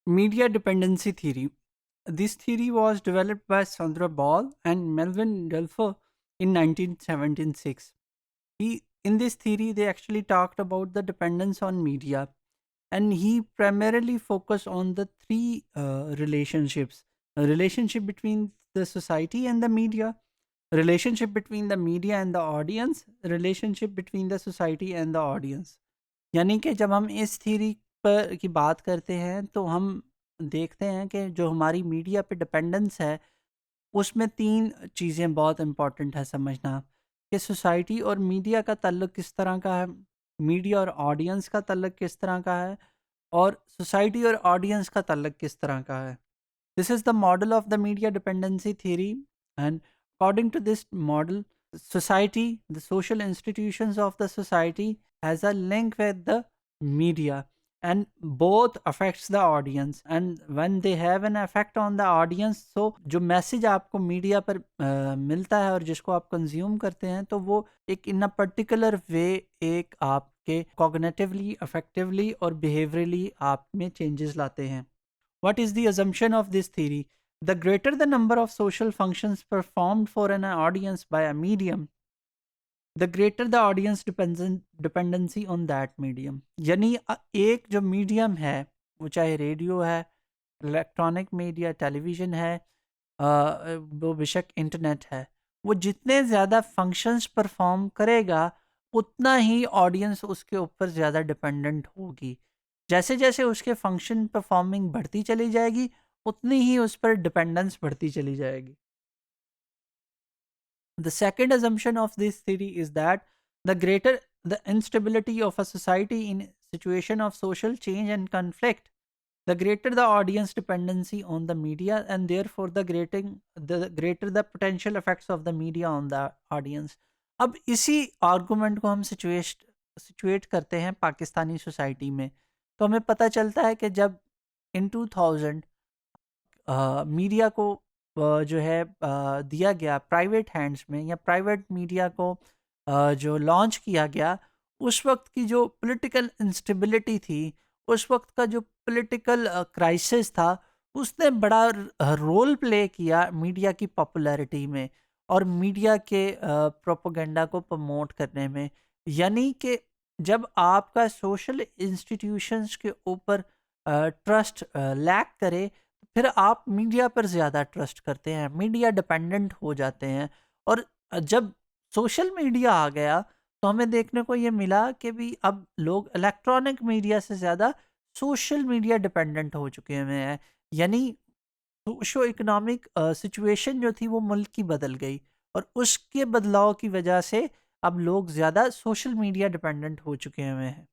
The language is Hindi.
Media dependency theory. This theory was developed by Sandra Ball and Melvin Delfer in 1976. In this theory, they actually talked about the dependence on media, and he primarily focused on the three relationships: a relationship between the society and the media, relationship between the media and the audience, relationship between the society and the audience. यानी कि जब हम इस थ्योरी पर की बात करते हैं तो हम देखते हैं कि जो हमारी मीडिया पे डिपेंडेंस है उसमें तीन चीज़ें बहुत इम्पोर्टेंट है समझना कि सोसाइटी और मीडिया का ताल्लुक किस तरह का है, मीडिया और ऑडियंस का ताल्लुक किस तरह का है, और सोसाइटी और ऑडियंस का ताल्लुक किस तरह का है. This is the model of the media dependency theory, and according to this model, society, the social institutions of the society, has a link with the media, and both affects the audience. And when they have an effect on the audience, so जो मैसेज आपको मीडिया पर मिलता है और जिसको आप कंज्यूम करते हैं तो वो एक इन अ पर्टिकुलर वे एक आपके कॉग्निटिवली, अफेक्टिवली और बिहेवियरली आप में चेंजेस लाते हैं. What is the assumption of this theory? The greater the number of social functions performed for an audience by a medium, the greater the audience dependency on that medium. यानी एक जो मीडियम है वो चाहे रेडियो है, इलेक्ट्रॉनिक मीडिया, टेलीविज़न है, वो बेशक इंटरनेट है, वो जितने ज़्यादा फंक्शंस परफॉर्म करेगा उतना ही ऑडियंस उसके ऊपर ज़्यादा डिपेंडेंट होगी. जैसे जैसे उसके फंक्शन परफॉर्मिंग बढ़ती चली जाएगी उतनी ही उस पर डिपेंडेंस बढ़ती चली जाएगी. The second assumption of this theory is that the greater the instability of a society in situation of social change and conflict, the greater the audience dependency on the media, and therefore the greater the potential effects of the media on the audience. अब इसी आर्गुमेंट को हम सिचुएट करते हैं पाकिस्तानी सोसाइटी में, तो हमें पता चलता है कि जब इन 2000 मीडिया को जो है दिया गया प्राइवेट हैंड्स में, या प्राइवेट मीडिया को जो लॉन्च किया गया, उस वक्त की जो पॉलिटिकल इंस्टेबिलिटी थी, उस वक्त का जो पॉलिटिकल क्राइसिस था, उसने बड़ा रोल प्ले किया मीडिया की पॉपुलैरिटी में और मीडिया के प्रोपेगेंडा को प्रमोट करने में. यानी कि जब आपका सोशल इंस्टीट्यूशंस के ऊपर ट्रस्ट लैक करे, फिर आप मीडिया पर ज़्यादा ट्रस्ट करते हैं, मीडिया डिपेंडेंट हो जाते हैं. और जब सोशल मीडिया आ गया तो हमें देखने को ये मिला कि भी अब लोग इलेक्ट्रॉनिक मीडिया से ज़्यादा सोशल मीडिया डिपेंडेंट हो चुके हुए हैं. यानी सोशो इकोनॉमिक सिचुएशन जो थी वो मुल्क की बदल गई, और उसके बदलाव की वजह से अब लोग ज़्यादा सोशल मीडिया डिपेंडेंट हो चुके हुए हैं.